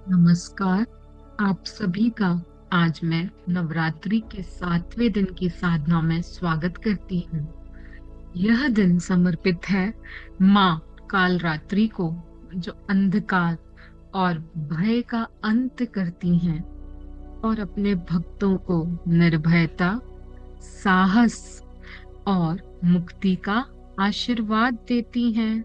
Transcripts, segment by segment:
नमस्कार। आप सभी का आज मैं नवरात्रि के 7वें दिन की साधना में स्वागत करती हूँ। यह दिन समर्पित है माँ कालरात्रि को, जो अंधकार और भय का अंत करती हैं और अपने भक्तों को निर्भयता, साहस और मुक्ति का आशीर्वाद देती हैं।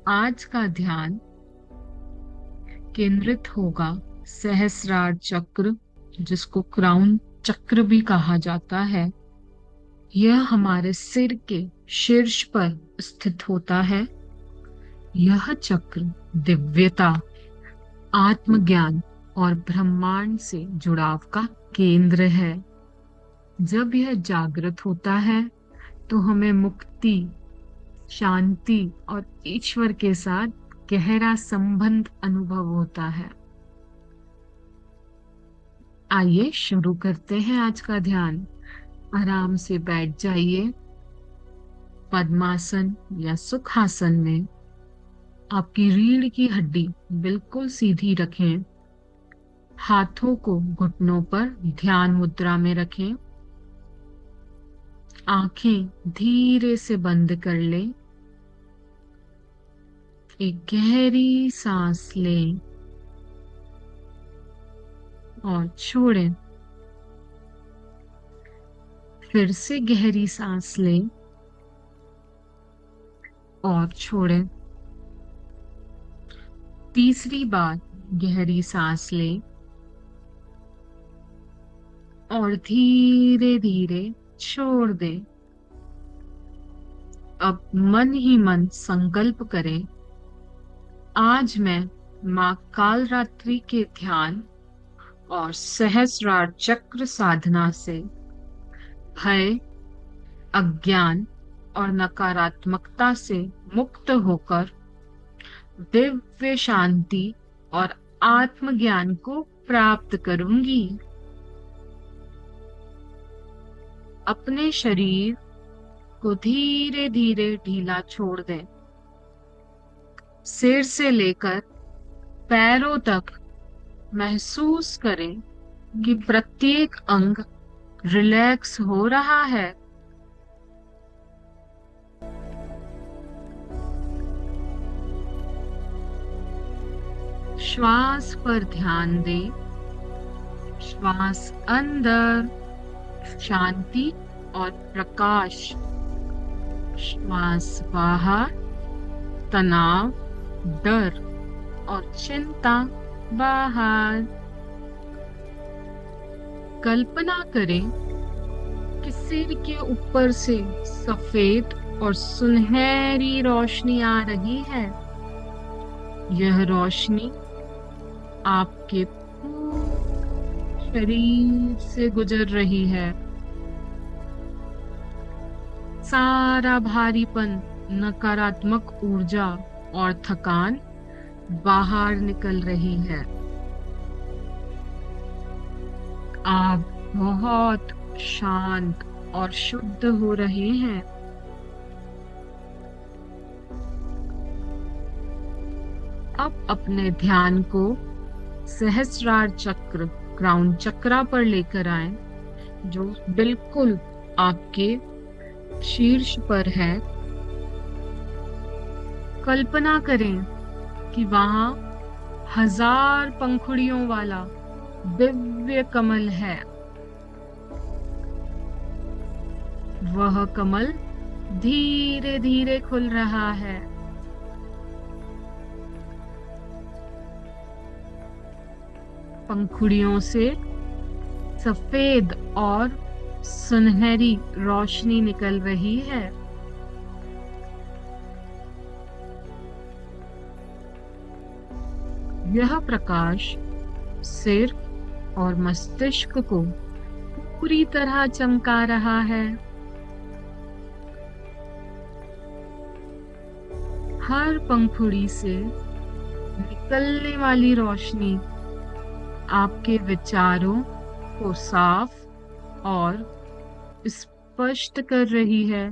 आज का ध्यान केंद्रित होगा सहस्रार चक्र, जिसको क्राउन चक्र भी कहा जाता है। यह हमारे सिर के शीर्ष पर स्थित होता है। यह चक्र दिव्यता, आत्मज्ञान और ब्रह्मांड से जुड़ाव का केंद्र है। जब यह जागृत होता है तो हमें मुक्ति, शांति और ईश्वर के साथ गहरा संबंध अनुभव होता है। आइए शुरू करते हैं आज का ध्यान। आराम से बैठ जाइए। पद्मासन या सुखासन में आपकी रीढ़ की हड्डी बिल्कुल सीधी रखें। हाथों को घुटनों पर ध्यान मुद्रा में रखें। आंखें धीरे से बंद कर लें। एक गहरी सांस लें और छोड़ें। फिर से गहरी सांस लें और छोड़ें। तीसरी बार गहरी सांस लें और धीरे धीरे छोड़ दें। अब मन ही मन संकल्प करें, आज मैं माँ कालरात्रि के ध्यान और सहस्रार चक्र साधना से भय, अज्ञान और नकारात्मकता से मुक्त होकर दिव्य शांति और आत्मज्ञान को प्राप्त करूंगी। अपने शरीर को धीरे धीरे ढीला छोड़ दें। सिर से लेकर पैरों तक महसूस करें कि प्रत्येक अंग रिलैक्स हो रहा है। श्वास पर ध्यान दें। श्वास अंदर शांति और प्रकाश, श्वास बाहर तनाव, डर और चिंता बाहर। कल्पना करें कि सिर के ऊपर से सफेद और सुनहरी रोशनी आ रही है। यह रोशनी आपके पूरे शरीर से गुजर रही है। सारा भारीपन, नकारात्मक ऊर्जा और थकान बाहर निकल रही है। आप बहुत शांत और शुद्ध हो रहे हैं। अब अपने ध्यान को सहस्रार चक्र, क्राउन चक्रा पर लेकर आए, जो बिल्कुल आपके शीर्ष पर है। कल्पना करें कि वहां 1000 पंखुड़ियों वाला दिव्य कमल है। वह कमल धीरे धीरे खुल रहा है। पंखुड़ियों से सफेद और सुनहरी रोशनी निकल रही है। यह प्रकाश सिर और मस्तिष्क को पूरी तरह चमका रहा है। हर पंखुड़ी से निकलने वाली रोशनी आपके विचारों को साफ और स्पष्ट कर रही है।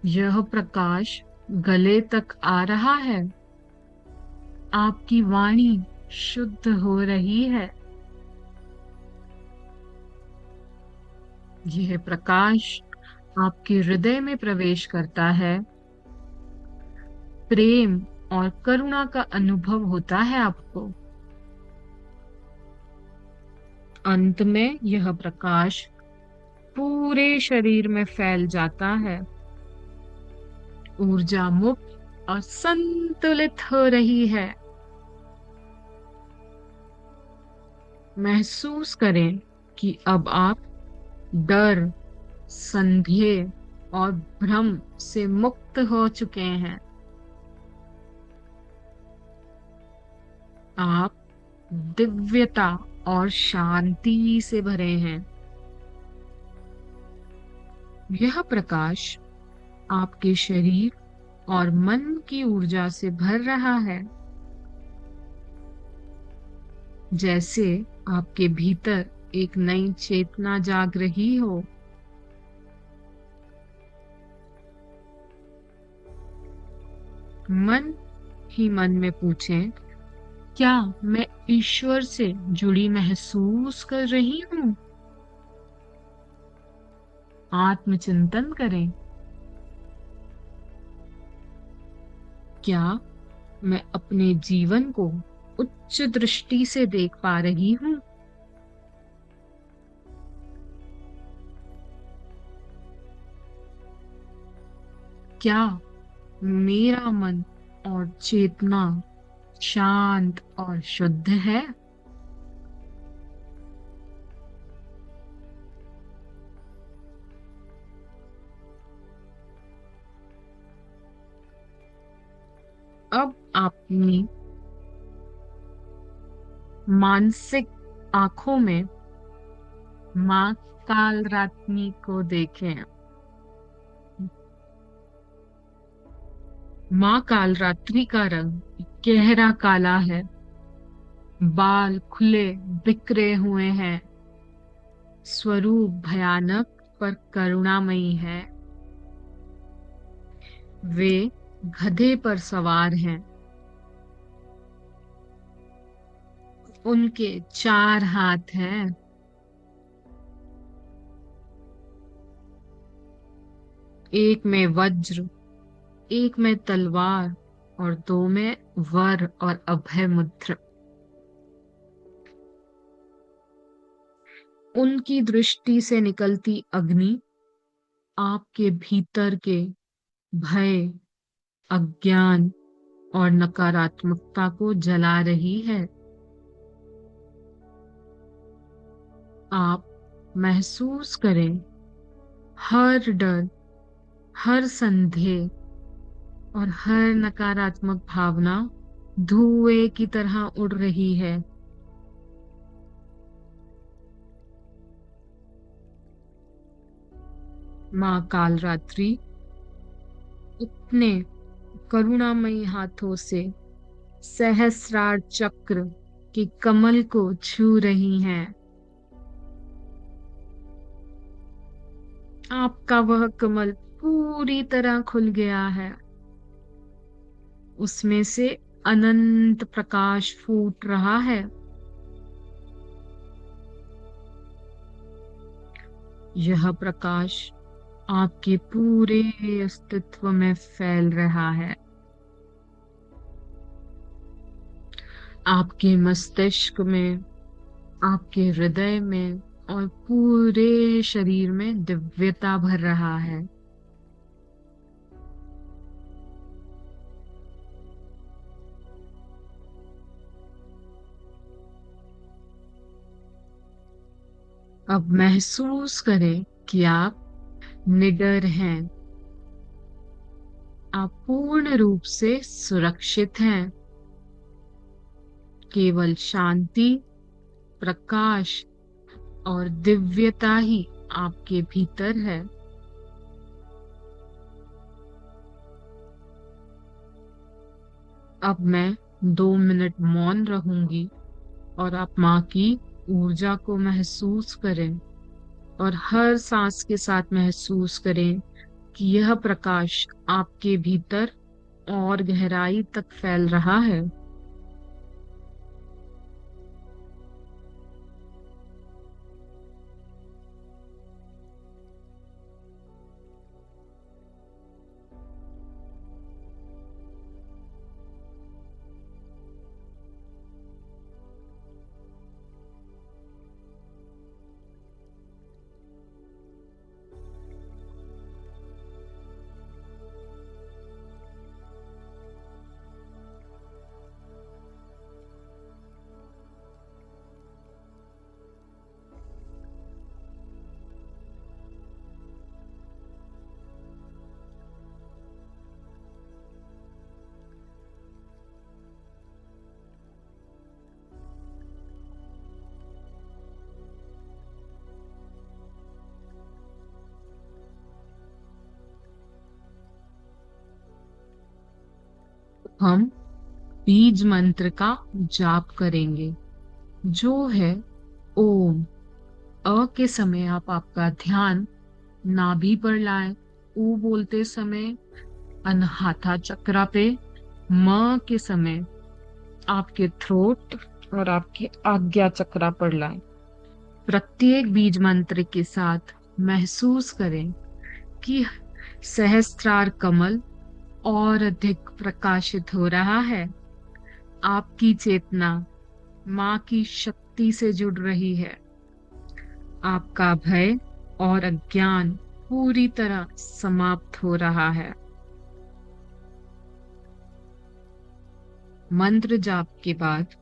यह प्रकाश गले तक आ रहा है। आपकी वाणी शुद्ध हो रही है। यह प्रकाश आपके हृदय में प्रवेश करता है। प्रेम और करुणा का अनुभव होता है आपको। अंत में यह प्रकाश पूरे शरीर में फैल जाता है। ऊर्जा मुक्त और संतुलित हो रही है। महसूस करें कि अब आप डर, संदेह और भ्रम से मुक्त हो चुके हैं। आप दिव्यता और शांति से भरे हैं। यह प्रकाश आपके शरीर और मन की ऊर्जा से भर रहा है। जैसे आपके भीतर एक नई चेतना जाग रही हो। मन ही मन में पूछें, क्या मैं ईश्वर से जुड़ी महसूस कर रही हूँ? आत्मचिंतन करें। क्या मैं अपने जीवन को उच्च दृष्टि से देख पा रही हूँ? क्या मेरा मन और चेतना शांत और शुद्ध है? अब अपनी मानसिक आंखों में माँ कालरात्रि को देखें। माँ कालरात्रि का रंग गहरा काला है। बाल खुले बिखरे हुए हैं। स्वरूप भयानक पर करुणामयी है। वे गधे पर सवार हैं। उनके 4 हाथ हैं। एक में वज्र, एक में तलवार और 2 में वर और अभय मुद्रा। उनकी दृष्टि से निकलती अग्नि आपके भीतर के भय, अज्ञान और नकारात्मकता को जला रही है। आप महसूस करें, हर डर, हर संदेह और हर नकारात्मक भावना धुएं की तरह उड़ रही है। माँ कालरात्रि अपने करुणामयी हाथों से सहस्रार चक्र के कमल को छू रही हैं। आपका वह कमल पूरी तरह खुल गया है। उसमें से अनंत प्रकाश फूट रहा है। यह प्रकाश आपके पूरे अस्तित्व में फैल रहा है। आपके मस्तिष्क में, आपके हृदय में और पूरे शरीर में दिव्यता भर रहा है। अब महसूस करें कि आप निडर हैं। आप पूर्ण रूप से सुरक्षित हैं। केवल शांति, प्रकाश और दिव्यता ही आपके भीतर है। अब मैं 2 मिनट मौन रहूंगी और आप माँ की ऊर्जा को महसूस करें और हर सांस के साथ महसूस करें कि यह प्रकाश आपके भीतर और गहराई तक फैल रहा है। हम बीज मंत्र का जाप करेंगे, जो है ओम। अ के समय आप आपका ध्यान नाभि पर लाएं। ऊ बोलते समय अनहाथा चक्रा पे। म के समय आपके थ्रोट और आपके आज्ञा चक्रा पर लाएं। प्रत्येक बीज मंत्र के साथ महसूस करें कि सहस्त्रार कमल और अधिक प्रकाशित हो रहा है। आपकी चेतना माँ की शक्ति से जुड़ रही है। आपका भय और अज्ञान पूरी तरह समाप्त हो रहा है। मंत्र जाप के बाद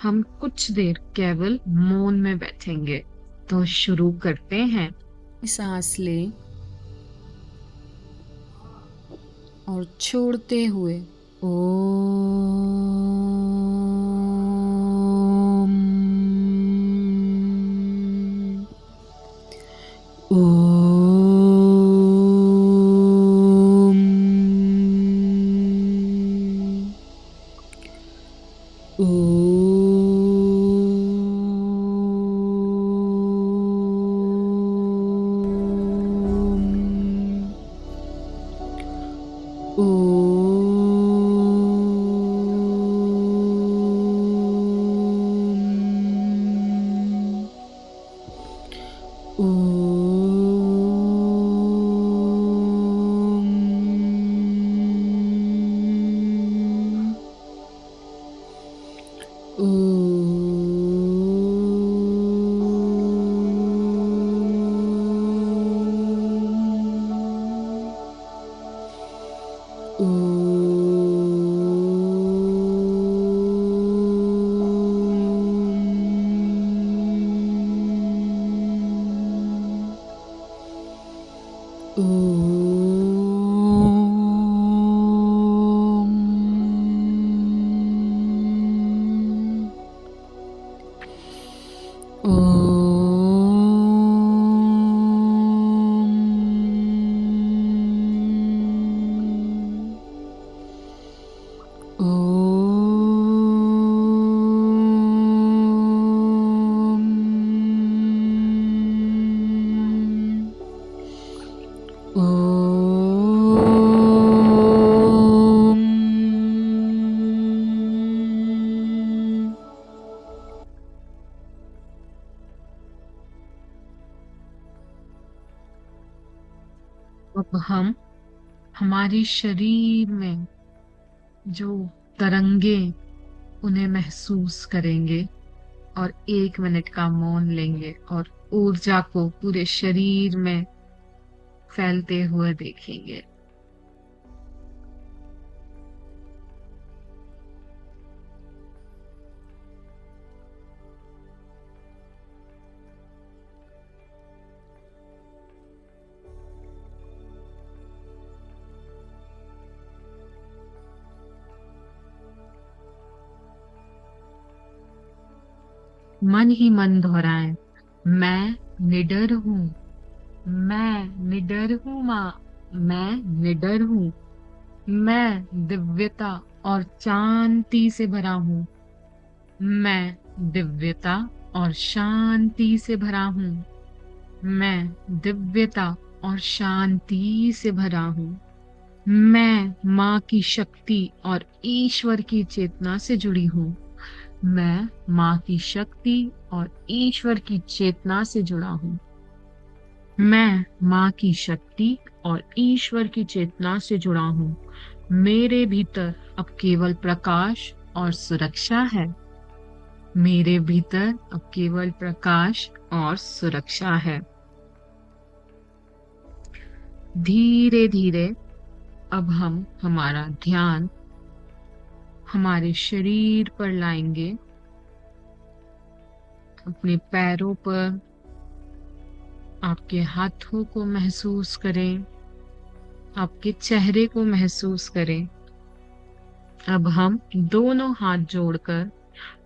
हम कुछ देर केवल मौन में बैठेंगे। तो शुरू करते हैं। सांस लें और छोड़ते हुए ओम। ओम। अब हम हमारे शरीर में जो तरंगे उन्हें महसूस करेंगे और 1 मिनट का मौन लेंगे और ऊर्जा को पूरे शरीर में फैलते हुए देखेंगे। मन ही मन दोहराएं, मैं निडर हूं। मैं निडर हूं माँ। मैं निडर हूं। मैं दिव्यता और शांति से भरा हूं। मैं दिव्यता और शांति से भरा हूं। मैं दिव्यता और शांति से भरा हूँ। मैं माँ की शक्ति और ईश्वर की चेतना से जुड़ी हूँ। मैं माँ की शक्ति और ईश्वर की चेतना से जुड़ा हूँ। मैं माँ की शक्ति और ईश्वर की चेतना से जुड़ा हूँ। मेरे भीतर अब केवल प्रकाश और सुरक्षा है। मेरे भीतर अब केवल प्रकाश और सुरक्षा है। धीरे धीरे अब हम हमारा ध्यान हमारे शरीर पर लाएंगे, अपने पैरों पर। आपके हाथों को महसूस करें, आपके चेहरे को महसूस करें। अब हम दोनों हाथ जोड़कर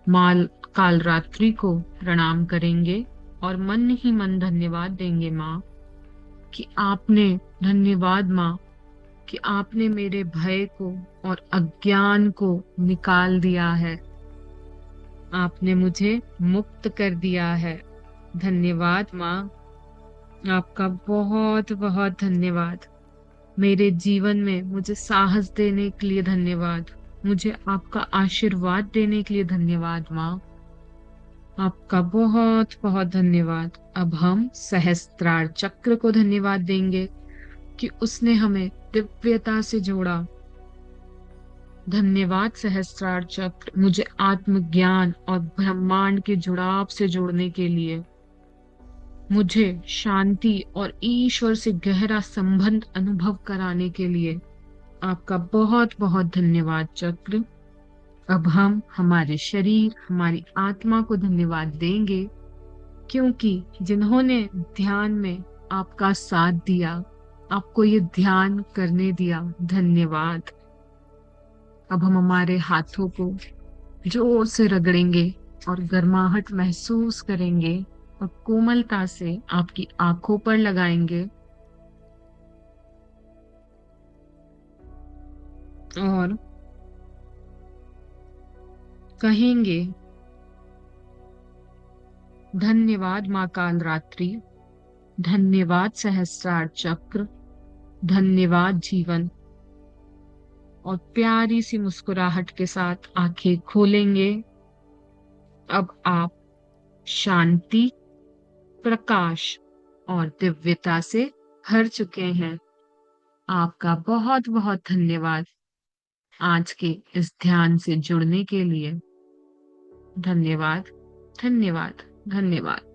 माल कालरात्रि को प्रणाम करेंगे और मन ही मन धन्यवाद देंगे माँ कि आपने धन्यवाद माँ कि आपने मेरे भय को और अज्ञान को निकाल दिया है। आपने मुझे मुक्त कर दिया है। धन्यवाद माँ, आपका बहुत बहुत धन्यवाद। मेरे जीवन में मुझे साहस देने के लिए धन्यवाद। मुझे आपका आशीर्वाद देने के लिए धन्यवाद माँ। आपका बहुत बहुत धन्यवाद। अब हम सहस्त्रार चक्र को धन्यवाद देंगे कि उसने हमें दिव्यता से जोड़ा। धन्यवाद सहस्त्रार चक्र, मुझे आत्मज्ञान और ब्रह्मांड के जुड़ाव से जोड़ने के लिए। मुझे शांति और ईश्वर से गहरा संबंध अनुभव कराने के लिए। आपका बहुत बहुत धन्यवाद चक्र। अब हम हमारे शरीर, हमारी आत्मा को धन्यवाद देंगे क्योंकि जिन्होंने ध्यान में आपका साथ दिया, आपको ये ध्यान करने दिया, धन्यवाद। अब हम हमारे हाथों को जोर से रगड़ेंगे और गर्माहट महसूस करेंगे और कोमलता से आपकी आंखों पर लगाएंगे और कहेंगे, धन्यवाद माँ कालरात्रि, धन्यवाद सहस्रार चक्र, धन्यवाद जीवन। और प्यारी सी मुस्कुराहट के साथ आंखें खोलेंगे। अब आप शांति, प्रकाश और दिव्यता से भर चुके हैं। आपका बहुत बहुत धन्यवाद आज के इस ध्यान से जुड़ने के लिए। धन्यवाद, धन्यवाद, धन्यवाद।